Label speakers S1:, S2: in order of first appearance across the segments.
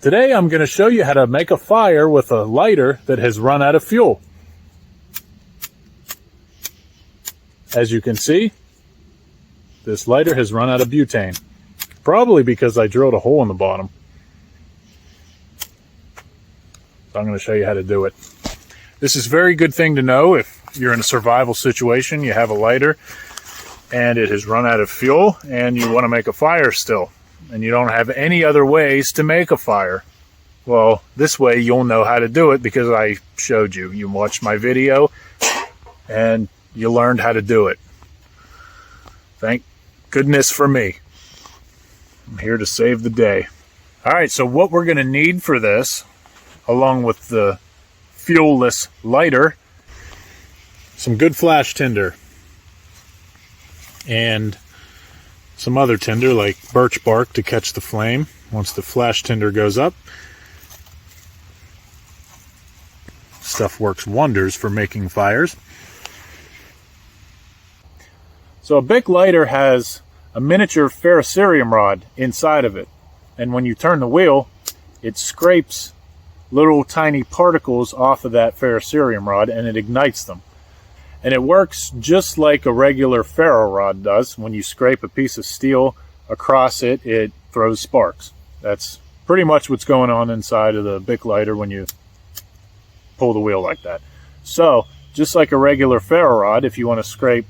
S1: Today I'm going to show you how to make a fire with a lighter that has run out of fuel. As you can see, this lighter has run out of butane. Probably because I drilled a hole in the bottom. So I'm going to show you how to do it. This is a very good thing to know if you're in a survival situation, you have a lighter and it has run out of fuel and you want to make a fire still. And you don't have any other ways to make a fire. Well, this way you'll know how to do it because I showed you. You watched my video and you learned how to do it. Thank goodness for me. I'm here to save the day. All right, so what we're going to need for this, along with the fuel-less lighter, some good flash tinder and some other tinder like birch bark to catch the flame once the flash tinder goes up. Stuff works wonders for making fires. So a Bic lighter has a miniature ferrocerium rod inside of it, and when you turn the wheel, it scrapes little tiny particles off of that ferrocerium rod and it ignites them. And it works just like a regular ferro rod does. When you scrape a piece of steel across it, it throws sparks. That's pretty much what's going on inside of the Bic lighter when you pull the wheel like that. So, just like a regular ferro rod, if you want to scrape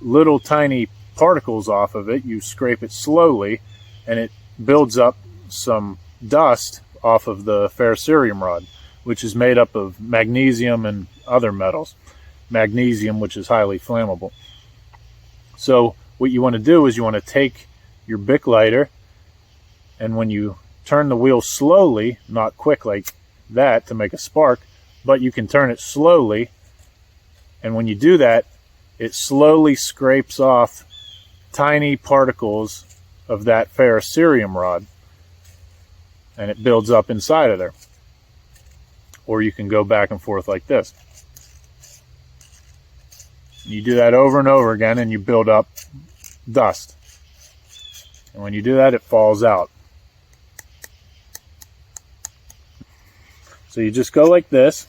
S1: little tiny particles off of it, you scrape it slowly and it builds up some dust off of the ferrocerium rod, which is made up of magnesium and other metals. Magnesium, which is highly flammable. So what you want to do is you want to take your Bic lighter, and when you turn the wheel slowly, not quick like that to make a spark, but you can turn it slowly, and when you do that, it slowly scrapes off tiny particles of that ferrocerium rod, and it builds up inside of there. Or you can go back and forth like this. You do that over and over again and you build up dust. And when you do that, it falls out. So you just go like this,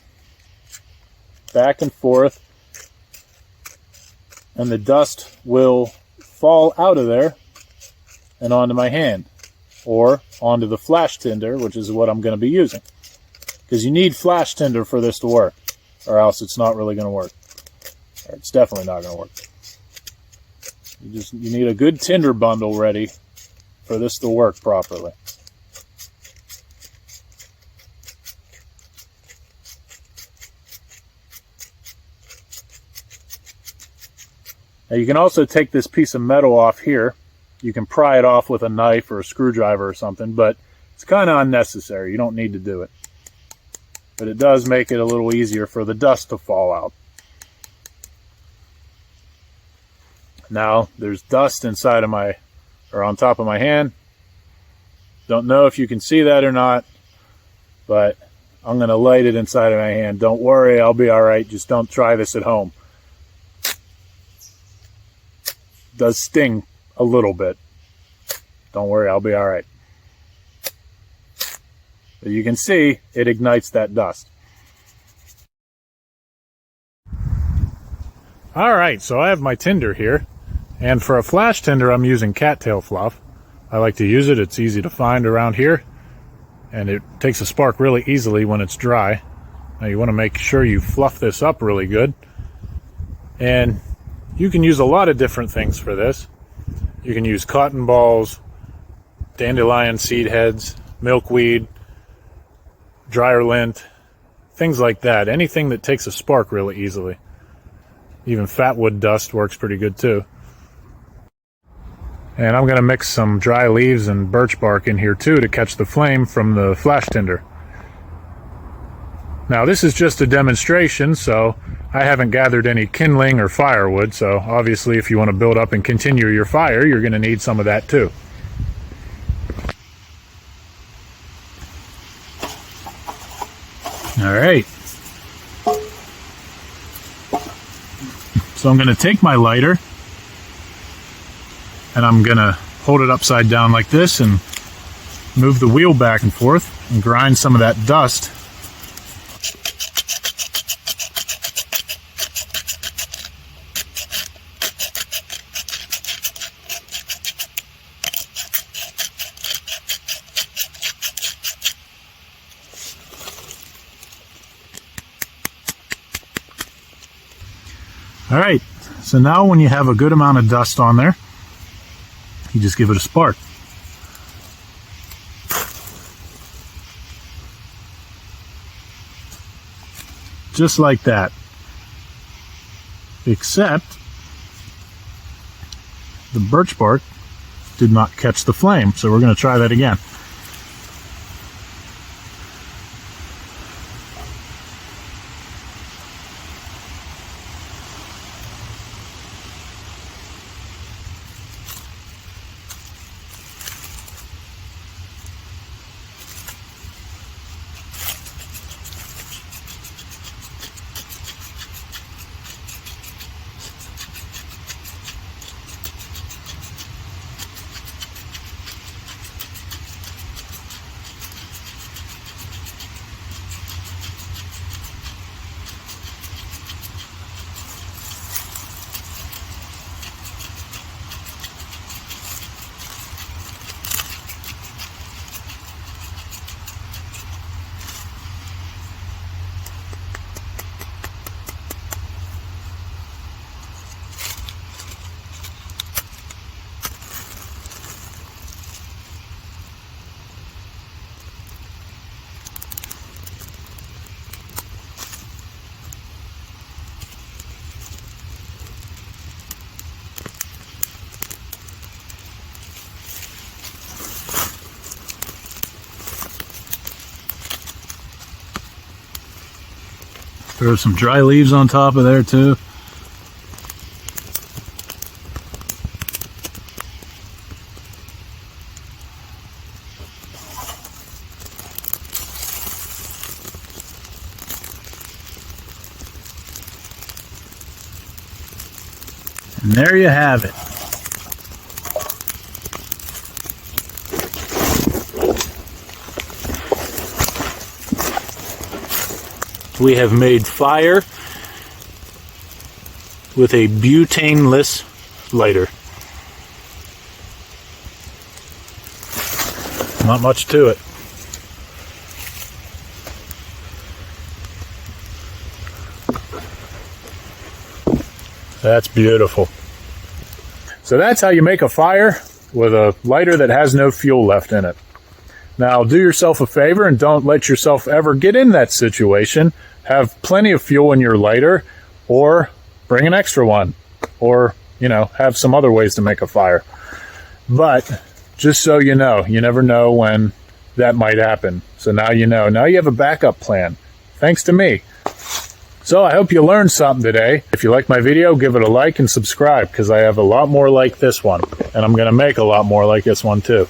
S1: back and forth, and the dust will fall out of there and onto my hand, or onto the flash tinder, which is what I'm going to be using. Because you need flash tinder for this to work, or else it's not really going to work. Or it's definitely not going to work. You need a good tinder bundle ready for this to work properly. Now you can also take this piece of metal off here. You can pry it off with a knife or a screwdriver or something, but it's kind of unnecessary. You don't need to do it. But it does make it a little easier for the dust to fall out. Now there's dust inside of my, or on top of my hand. Don't know if you can see that or not, but I'm going to light it inside of my hand. Don't worry, I'll be all right. Just don't try this at home. It does sting a little bit. Don't worry, I'll be all right. But you can see it ignites that dust. All right, so I have my tinder here. And for a flash tinder, I'm using cattail fluff. I like to use it. It's easy to find around here. And it takes a spark really easily when it's dry. Now you want to make sure you fluff this up really good. And you can use a lot of different things for this. You can use cotton balls, dandelion seed heads, milkweed, dryer lint, things like that. Anything that takes a spark really easily. Even fatwood dust works pretty good too. And I'm going to mix some dry leaves and birch bark in here too to catch the flame from the flash tinder. Now this is just a demonstration, so I haven't gathered any kindling or firewood, so obviously if you want to build up and continue your fire, you're going to need some of that too. All right. So I'm going to take my lighter and I'm going to hold it upside down like this and move the wheel back and forth and grind some of that dust. All right, so now when you have a good amount of dust on there, you just give it a spark. Just like that. Except the birch bark did not catch the flame, so we're going to try that again. Throw some dry leaves on top of there too. And there you have it. We have made fire with a butaneless lighter. Not much to it. That's beautiful. So that's how you make a fire with a lighter that has no fuel left in it. Now, do yourself a favor and don't let yourself ever get in that situation. Have plenty of fuel in your lighter, or bring an extra one, or, have some other ways to make a fire. But just so you know, you never know when that might happen. So now you know. Now you have a backup plan, thanks to me. So I hope you learned something today. If you like my video, give it a like and subscribe, because I have a lot more like this one, and I'm going to make a lot more like this one too.